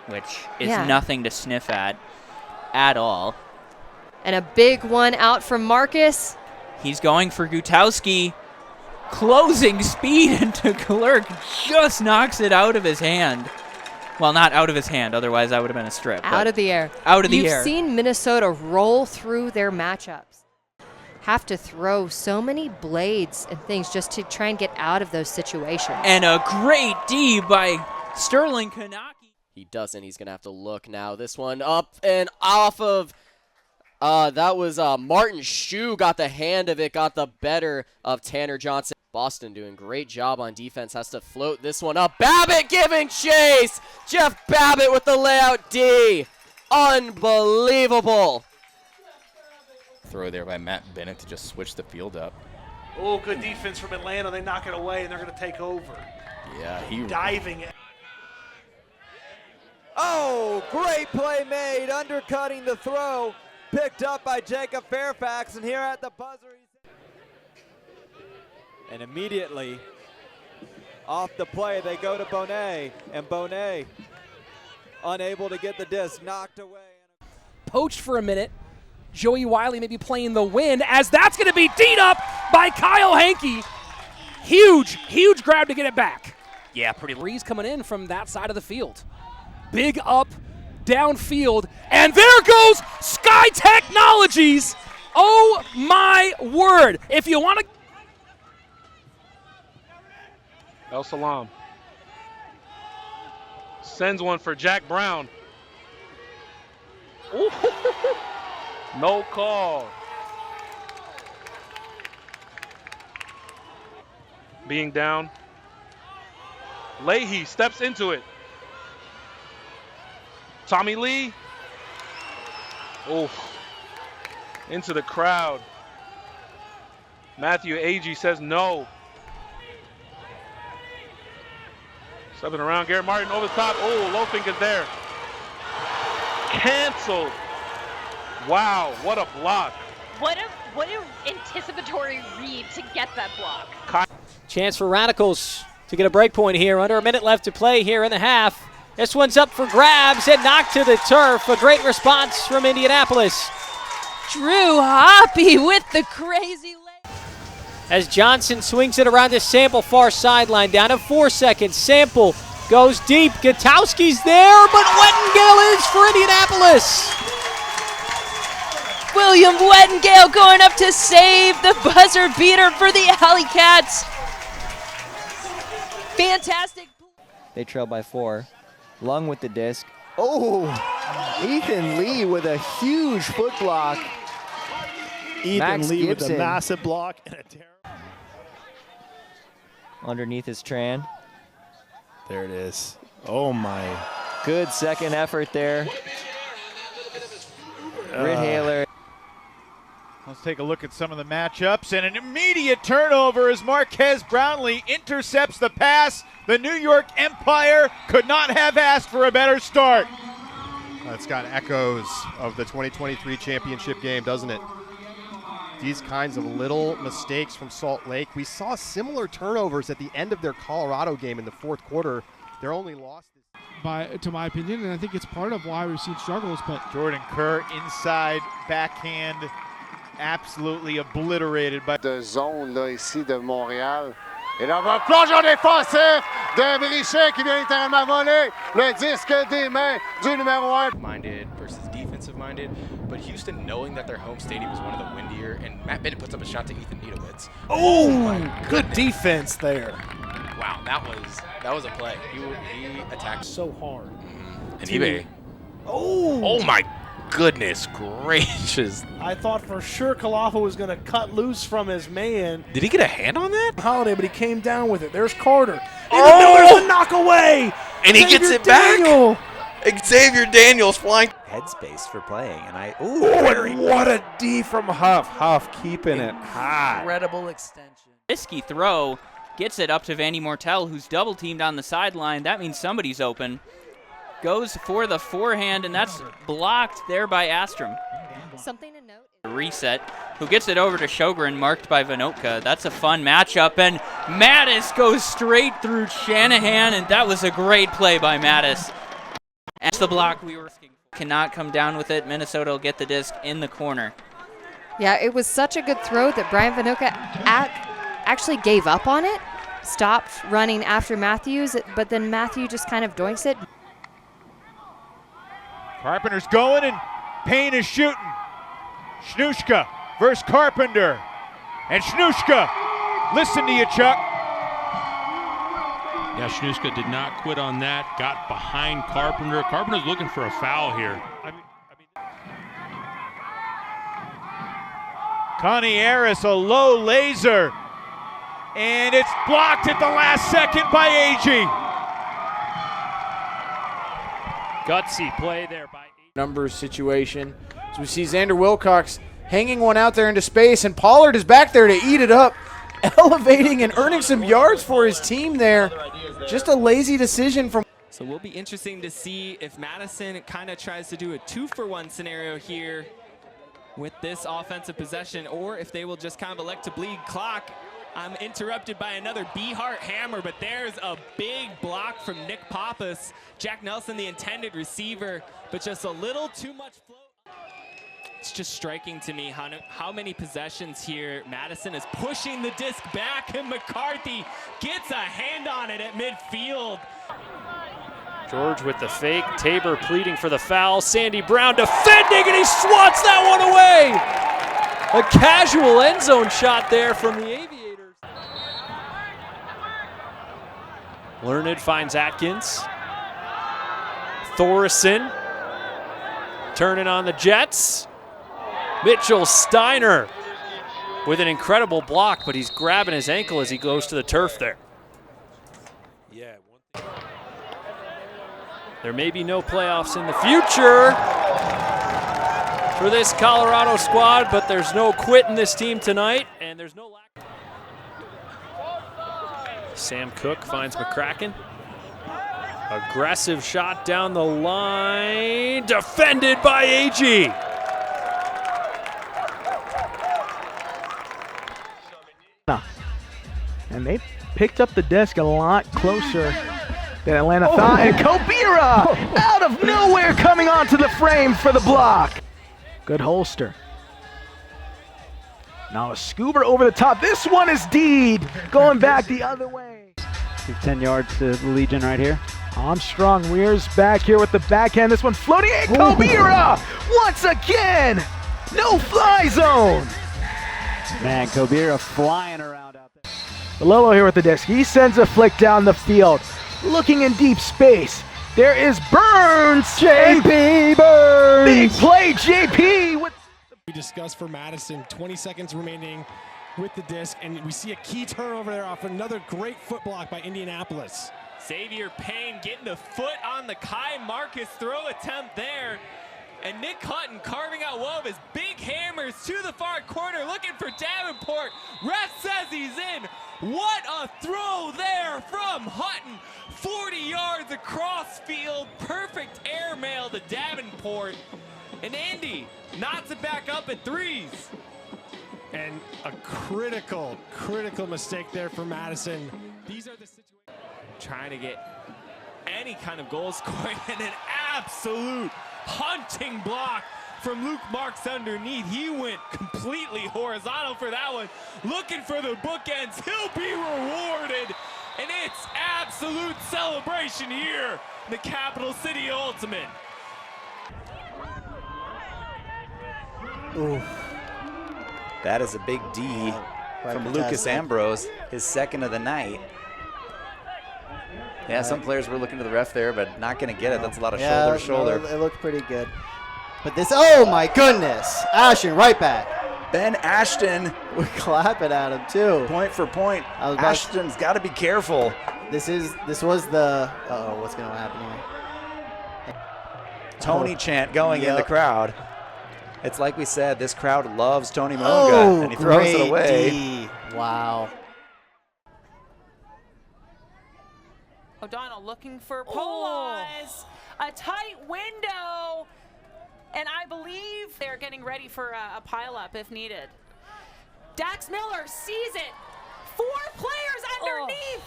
Speaker 26: Which is nothing to sniff at all.
Speaker 16: And a big one out from Marcus.
Speaker 26: He's going for Gutowski. Closing speed into Clerk, just knocks it out of his hand. Well, not out of his hand, otherwise that would have been a strip.
Speaker 16: Out of the air.
Speaker 26: Out of the air.
Speaker 16: You've seen Minnesota roll through their matchups. Have to throw so many blades and things just to try and get out of those situations.
Speaker 26: And a great D by Sterling Kanaki.
Speaker 24: He doesn't. He's going to have to look now. This one up and off of... that was Martin Shue got the hand of it, got the better of Tanner Johnson. Boston doing great job on defense, has to float this one up. Babbitt giving chase! Jeff Babbitt with the layout D. Unbelievable.
Speaker 30: Throw there by Matt Bennett to just switch the field up.
Speaker 15: Oh, good defense from Atlanta. They knock it away, and they're going to take over.
Speaker 30: Yeah, he
Speaker 15: diving it.
Speaker 28: Oh, great play made, undercutting the throw. Picked up by Jacob Fairfax, and here at the buzzer. And immediately, off the play, they go to Bonet, and Bonet, unable to get the disc, knocked away.
Speaker 21: Poached for a minute. Joey Wiley maybe playing the wind, as that's going to be teed up by Kyle Hankey. Huge, huge grab to get it back.
Speaker 10: Yeah, pretty.
Speaker 21: Breeze coming in from that side of the field. Big up, downfield, and there goes Sky Technologies. Oh my word. If you want to.
Speaker 2: El Salam sends one for Jack Brown. Ooh. No call. Being down. Leahy steps into it. Tommy Lee. Oh, into the crowd. Matthew Agee says no. Stepping around, Garrett Martin over the top. Oh, Lofink is there. Canceled. Wow, what a block.
Speaker 4: What a anticipatory read to get that block.
Speaker 10: Chance for Radicals to get a break point here. Under a minute left to play here in the half. This one's up for grabs and knocked to the turf. A great response from Indianapolis.
Speaker 16: Drew Hoppy with the crazy leg.
Speaker 10: As Johnson swings it around the Sample far sideline. Down to 4 seconds. Sample goes deep. Gutowski's there, but Wettengale is for Indianapolis.
Speaker 16: William Wettengale going up to save the buzzer beater for the AlleyCats. Fantastic.
Speaker 29: They trail by 4. Lung with the disc. Oh, Ethan Lee with a huge foot block.
Speaker 5: Ethan Lee with a massive block and a terrible.
Speaker 29: Underneath his Tran.
Speaker 5: There it is. Oh my.
Speaker 29: Good second effort there. Britt Haler.
Speaker 1: Let's take a look at some of the matchups, and an immediate turnover as Marquez Brownlee intercepts the pass. The New York Empire could not have asked for a better start.
Speaker 8: It's got echoes of the 2023 championship game, doesn't it? These kinds of little mistakes from Salt Lake. We saw similar turnovers at the end of their Colorado game in the fourth quarter. Their only loss.
Speaker 14: To my opinion, and I think it's part of why we've seen struggles. But
Speaker 1: Jordan Kerr inside backhand, absolutely obliterated by
Speaker 25: de zone là ici de Montréal. Et là, va plongeon défensif de Brichet qui vient littéralement voler le disque des mains du numéro 1.
Speaker 19: Minded versus defensive minded, but Houston, knowing that their home stadium is one of the windier, and Matt Bennett puts up a shot to Ethan Niedowitz.
Speaker 17: Oh my good defense there.
Speaker 19: Wow, that was a play. He attacked
Speaker 17: so hard.
Speaker 19: And eBay. Oh my goodness gracious.
Speaker 15: I thought for sure Callahan was going to cut loose from his man.
Speaker 19: Did he get a hand on that?
Speaker 15: Holiday, but he came down with it. There's Carter. There's a knock away.
Speaker 19: And he gets it back. Xavier Daniels flying.
Speaker 13: Headspace for playing, and
Speaker 17: what a D from Huff. Huff keeping it hot.
Speaker 10: Incredible extension. Risky throw. Gets it up to Vandy Mortel, who's double teamed on the sideline. That means somebody's open. Goes for the forehand, and that's blocked there by Astrom.
Speaker 16: Something to note.
Speaker 10: Reset, who gets it over to Sjogren, marked by Vanotka. That's a fun matchup, and Mattis goes straight through Shanahan, and that was a great play by Mattis. That's the block we were cannot come down with it. Minnesota will get the disc in the corner.
Speaker 16: Yeah, it was such a good throw that Brian Vanotka actually gave up on it, stopped running after Matthews, but then Matthew just kind of doinks it.
Speaker 1: Carpenter's going and Payne is shooting. Schnushka versus Carpenter. And Schnushka, listen to you, Chuck.
Speaker 20: Yeah, Schnushka did not quit on that. Got behind Carpenter. Carpenter's looking for a foul here.
Speaker 1: Connie Harris, a low laser. And it's blocked at the last second by Agee.
Speaker 22: Gutsy play there by numbers situation. So we see Xander Wilcox hanging one out there into space, and Pollard is back there to eat it up, elevating and earning some yards for his team there. Just a lazy decision from.
Speaker 23: So we'll be interesting to see if Madison kind of tries to do a 2-for-1 scenario here with this offensive possession, or if they will just kind of elect to bleed clock. I'm interrupted by another B-Hart hammer, but there's a big block from Nick Pappas. Jack Nelson, the intended receiver, but just a little too much flow. it's just striking to me how many possessions here Madison is pushing the disc back, and McCarthy gets a hand on it at midfield.
Speaker 10: George with the fake. Tabor pleading for the foul. Sandy Brown defending, and he swats that one away. A casual end zone shot there from the Aviators. Learned finds Atkins. Thorson turning on the Jets. Mitchell Steiner with an incredible block, but he's grabbing his ankle as he goes to the turf there.
Speaker 17: Yeah.
Speaker 10: There may be no playoffs in the future for this Colorado squad, but there's no quitting this team tonight, and there's no lack. Sam Cook finds McCracken. Aggressive shot down the line, defended by AG.
Speaker 3: And they picked up the disc a lot closer than Atlanta thought. And Kobira out of nowhere coming onto the frame for the block. Good holster. Now a scuba over the top. This one is Deed going back the other way.
Speaker 6: 10 yards to the Legion right here.
Speaker 3: Armstrong Weir's back here with the backhand. This one floating. And Kobira once again. No fly zone.
Speaker 6: Man, Kobira flying around out there.
Speaker 3: Balillo here with the disc. He sends a flick down the field. Looking in deep space. There is Burns.
Speaker 6: JP Burns.
Speaker 3: Big play, JP.
Speaker 14: We discussed for Madison, 20 seconds remaining with the disc, and we see a key turnover there off another great foot block by Indianapolis.
Speaker 23: Xavier Payne getting a foot on the Kai Marcus throw attempt there. And Nick Hutton carving out one of his big hammers to the far corner, looking for Davenport. Ref says he's in. What a throw there from Hutton. 40 yards across field. Perfect airmail to Davenport. And Indy knots it back up at threes.
Speaker 14: And a critical mistake there for Madison. These are the situations.
Speaker 23: Trying to get any kind of goal scoring, and an absolute hunting block from Luke Marks underneath. He went completely horizontal for that one. Looking for the bookends. He'll be rewarded. And it's absolute celebration here in the Capital City Ultimate.
Speaker 13: Ooh. That is a big D from Lucas Ambrose, his second of the night. Yeah, some players were looking to the ref there, but not going to get it. That's a lot of shoulder to shoulder.
Speaker 29: No, it looked pretty good. But this, oh my goodness. Ashton right back.
Speaker 13: Ben Ashton.
Speaker 29: We're clapping at him too.
Speaker 13: Point for point. Ashton's got to be careful.
Speaker 29: This was the, uh-oh, what's going to happen here?
Speaker 13: Tony chant going in the crowd. It's like we said, this crowd loves Tony Monga, and he throws it away.
Speaker 29: D. Wow.
Speaker 7: O'Donnell looking for Polaz. A tight window. And I believe they're getting ready for a pileup if needed. Dax Miller sees it. 4 players underneath.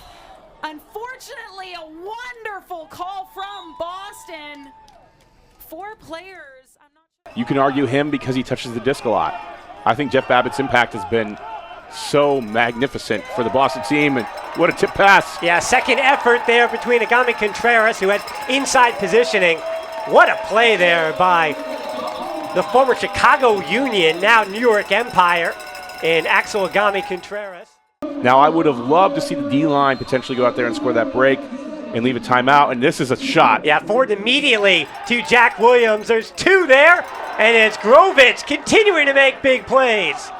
Speaker 7: Unfortunately, a wonderful call from Boston. 4 players.
Speaker 2: You can argue him because he touches the disc a lot. I think Jeff Babbitt's impact has been so magnificent for the Boston team, and what a tip pass.
Speaker 9: Yeah, second effort there between Agami Contreras, who had inside positioning. What a play there by the former Chicago Union, now New York Empire, and Axel Agami Contreras.
Speaker 2: Now, I would have loved to see the D-line potentially go out there and score that break and leave a timeout, and this is a shot.
Speaker 9: Yeah, forward immediately to Jack Williams. There's 2 there, and it's Grovich continuing to make big plays.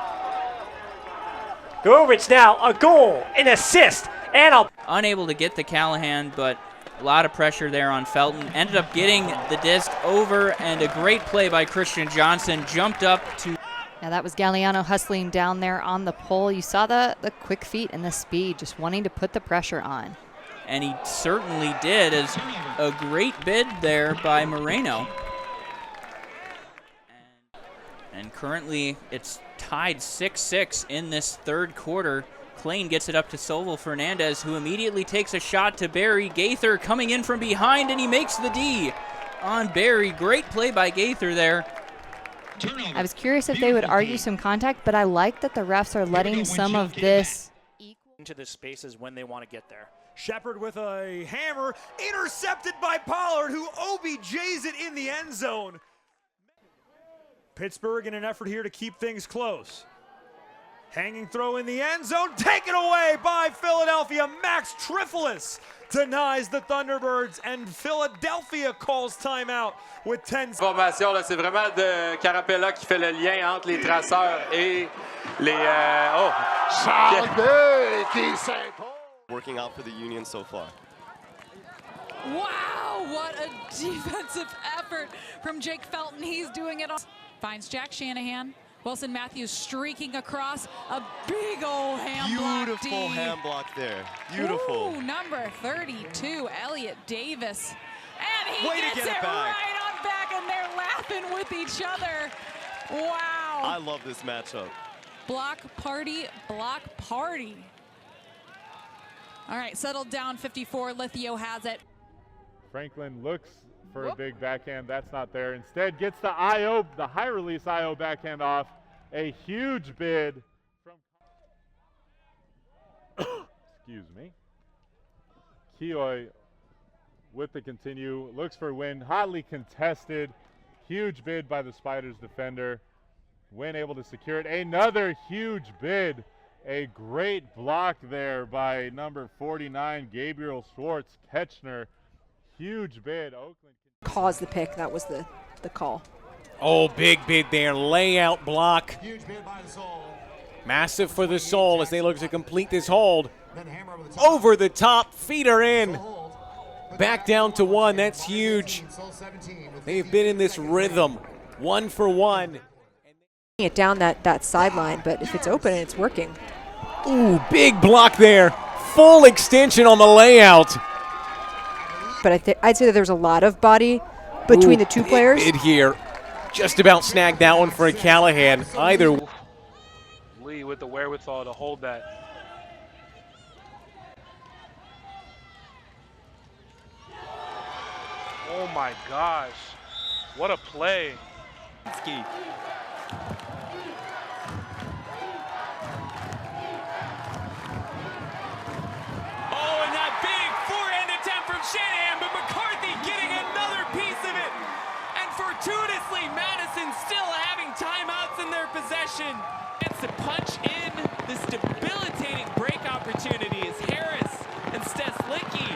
Speaker 9: Grovich now a goal, an assist, and a...
Speaker 11: Unable to get the Callahan, but a lot of pressure there on Felton. Ended up getting the disc over, and a great play by Christian Johnson. Jumped up to...
Speaker 16: Now that was Galliano hustling down there on the pole. You saw the quick feet and the speed, just wanting to put the pressure on.
Speaker 11: And he certainly did, as a great bid there by Moreno. And currently it's tied 6-6 in this third quarter. Klein gets it up to Sovel Fernandez, who immediately takes a shot to Barry. Gaither coming in from behind, and he makes the D on Barry. Great play by Gaither there.
Speaker 16: I was curious if they would argue some contact, but I like that the refs are letting some of this
Speaker 4: into the spaces when they want to get there.
Speaker 17: Shepard with a hammer, intercepted by Pollard, who OBJs it in the end zone. Pittsburgh in an effort here to keep things close. Hanging throw in the end zone, taken away by Philadelphia. Max Trifolis denies the Thunderbirds, and Philadelphia calls timeout with 10 seconds.
Speaker 5: Formation, là, c'est vraiment de Carapella qui fait le lien entre les traceurs et les.
Speaker 12: Working out for the Union so far.
Speaker 18: Wow, what a defensive effort from Jake Felton. He's doing it. Finds Jack Shanahan. Wilson Matthews streaking across a big old hand block.
Speaker 12: Beautiful hand block there. Beautiful.
Speaker 18: Ooh, number 32, Elliot Davis. And he
Speaker 12: Way to
Speaker 18: gets
Speaker 12: get it
Speaker 18: it
Speaker 12: back.
Speaker 18: right on back, and they're laughing with each other. Wow.
Speaker 12: I love this matchup.
Speaker 18: Block party, block party. All right, settled down 54. Lithio has it.
Speaker 21: Franklin looks for a big backhand. That's not there. Instead, gets the IO, the high release IO backhand off. A huge bid from, excuse me. Keoy with the continue, looks for win, hotly contested. Huge bid by the Spiders defender. Win able to secure it. Another huge bid. A great block there by number 49, Gabriel Schwartz Ketchner. Huge bid. Oakland
Speaker 24: caused the pick. That was the call.
Speaker 26: Oh, big bid there. Layout block.
Speaker 12: Huge bid by the Soul.
Speaker 26: Massive for the Soul as they look to complete this hold. Over the top. Feeder in. Back down to one. That's huge. They've been in this rhythm. 1 for 1.
Speaker 24: It down that sideline, but if it's open and it's working.
Speaker 26: Ooh, big block there. Full extension on the layout.
Speaker 24: But I'd say that there's a lot of body between the two players.
Speaker 26: Bid here. Just about snagged that one for a Callahan. Either.
Speaker 20: Lee with the wherewithal to hold that. Oh my gosh. What a play.
Speaker 18: Ski.
Speaker 23: Oh, and that big forehand attempt from Shanahan, but McCarthy getting another piece of it. And fortuitously, Madison still having timeouts in their possession. Gets to punch in this debilitating break opportunity as Harris and Steslicki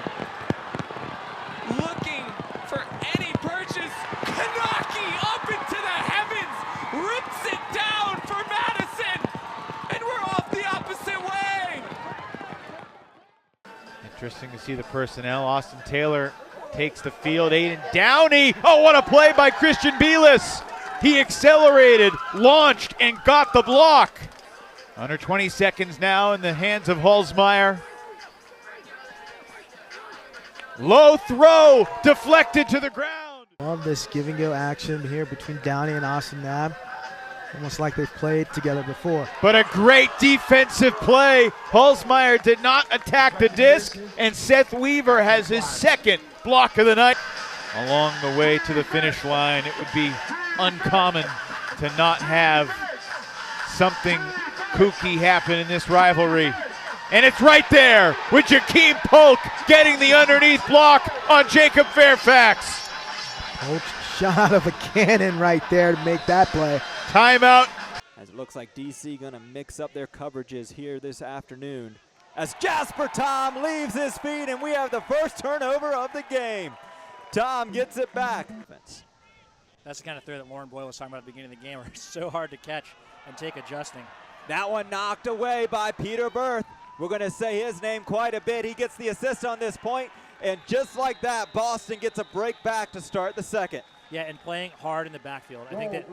Speaker 23: looking for any purchase. Kanaki up into the heavens, rips it down for Madison, and we're off the opposite way.
Speaker 1: Interesting to see the personnel. Austin Taylor takes the field. Aiden Downey. Oh, what a play by Christian Belis. He accelerated, launched, and got the block. Under 20 seconds now in the hands of Holzmeyer. Low throw, deflected to the ground.
Speaker 3: Love this give and go action here between Downey and Austin Nab. Almost like they've played together before.
Speaker 1: But a great defensive play. Holzmeyer did not attack the disc, and Seth Weaver has his second block of the night. Along the way to the finish line, it would be uncommon to not have something kooky happen in this rivalry. And it's right there with Jakeem Polk getting the underneath block on Jacob Fairfax.
Speaker 3: Polk shot out of a cannon right there to make that play.
Speaker 1: Timeout.
Speaker 6: As it looks like DC going to mix up their coverages here this afternoon. As Jasper Tom leaves his feet, and we have the first turnover of the game. Tom gets it back.
Speaker 4: That's the kind of throw that Lauren Boyle was talking about at the beginning of the game, where it's so hard to catch and take adjusting.
Speaker 6: That one knocked away by Peter Berth. We're going to say his name quite a bit. He gets the assist on this point, and just like that, Boston gets a break back to start the second.
Speaker 4: Yeah, and playing hard in the backfield. I think that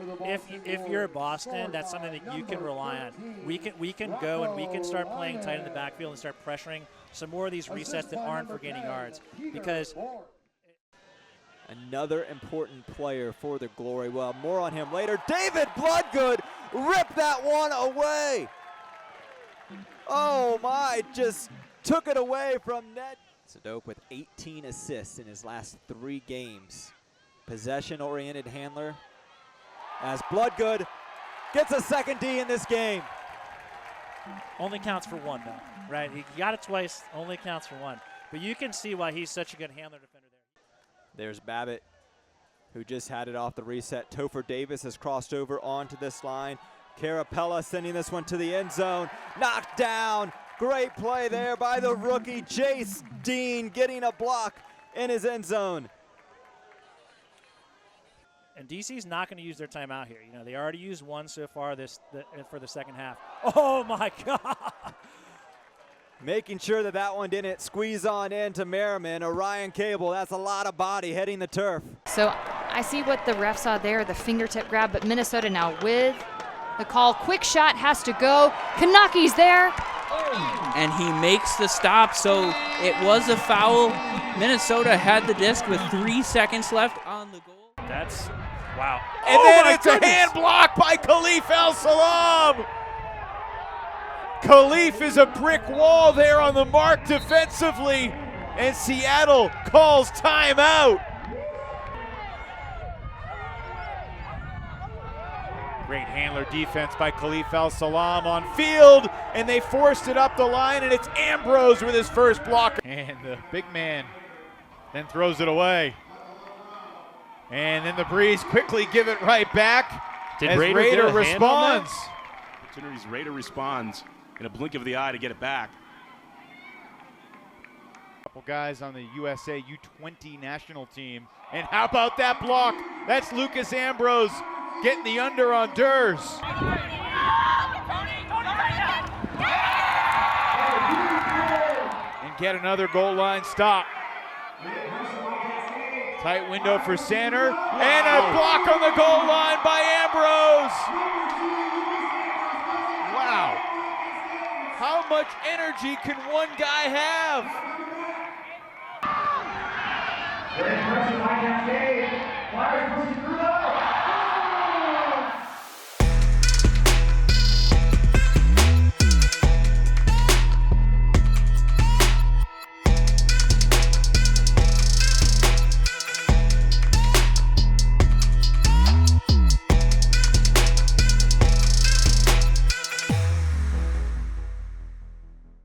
Speaker 4: if you're Boston, that's something that you can rely on. We can go and we can start playing tight in the backfield and start pressuring some more of these resets that aren't for gaining yards. Because
Speaker 6: another important player for the Glory. Well, more on him later. David Bloodgood ripped that one away. Oh my, just took it away from net. Sadope with 18 assists in his last 3 games. Possession-oriented handler. as Bloodgood gets a second D in this game.
Speaker 4: Only counts for one, though, right? He got it twice, only counts for one. But you can see why he's such a good handler defender there.
Speaker 6: There's Babbitt, who just had it off the reset. Topher Davis has crossed over onto this line. Carapella sending this one to the end zone. Knocked down. Great play there by the rookie, Jace Dean, getting a block in his end zone.
Speaker 4: And DC's not going to use their timeout here. You know, they already used one so far for the second half. Oh, my God.
Speaker 6: Making sure that one didn't squeeze on into Merriman. Orion Cable, that's a lot of body hitting the turf.
Speaker 16: So I see what the ref saw there, the fingertip grab, but Minnesota now with the call. Quick shot has to go. Kanaki's there.
Speaker 11: And he makes the stop, so it was a foul. Minnesota had the disc with 3 seconds left on the goal.
Speaker 1: That's, wow. And then it's a hand block by Khalif El-Salam. Khalif is a brick wall there on the mark defensively, and Seattle calls timeout. Great handler defense by Khalif El-Salam on field, and they forced it up the line, and it's Ambrose with his first block. And the big man then throws it away. And then the Breeze quickly give it right back
Speaker 2: Did
Speaker 1: as
Speaker 2: Raider
Speaker 1: responds.
Speaker 2: Opportunities, Raider responds in a blink of the eye to get it back.
Speaker 1: Couple guys on the USA U20 national team. And how about that block? That's Lucas Ambrose getting the under on Durs. And get another goal line stop. Tight window for center, and a block on the goal line by Ambrose. Wow. How much energy can one guy have?